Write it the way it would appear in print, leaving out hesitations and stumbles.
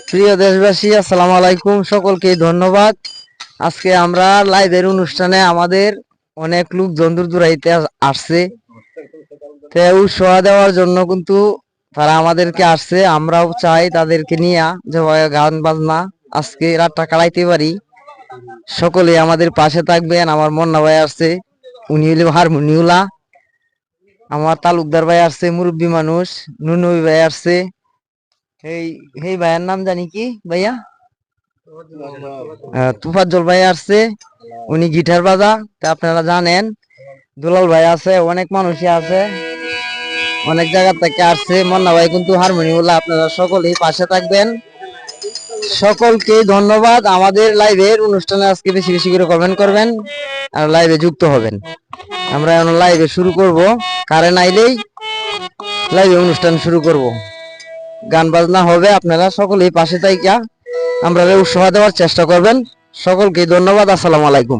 প্রিয় দেশবাসী, আসসালামু আলাইকুম। সকলকে ধন্যবাদ। আজকে আমরা লাইভের অনুষ্ঠানে আমাদের অনেক লোক দূর দূরাইতে আসছে, তো উৎসাহ দেওয়ার জন্য কিন্তু তারা আমাদেরকে আসছে। আমরাও চাই তাদেরকে নিয়ে যে গান বাজনা আজকে রাতটা কাটাইতে পারি। সকলে আমাদের পাশে থাকবেন। আমার মন্না ভাই আসছে, উনি হইল হারমোনিউলা। আমার তালুকদার ভাই আসছে, মুরব্বী মানুষ। নুনুই ভাই আসছে। এই ভাইয়ের নাম জানি কি ভাইয়া? তুফাজ্জল ভাই আসছে, উনি গিটার বাজা, তা আপনারা জানেন। দুলাল ভাই আছে, অনেক মানুষই আছে, অনেক জায়গা থেকে আসছে। মন্না ভাই কিন্তু হারমোনিয়াম। আপনারা সকলেই পাশে থাকবেন। সকলকে ধন্যবাদ। আমাদের লাইভের অনুষ্ঠানে আজকে বেশি বেশি করে কমেন্ট করবেন আর লাইভে যুক্ত হবেন। আমরা এখন লাইভে শুরু করব। কারেন্ট আইলেই লাইভে অনুষ্ঠান শুরু করব। গান বাজনা হবে, আপনারা সকলেই পাশে থাইকা আমরা উৎসাহ দেওয়ার চেষ্টা করবেন। সকলকে ধন্যবাদ। আসসালামু আলাইকুম।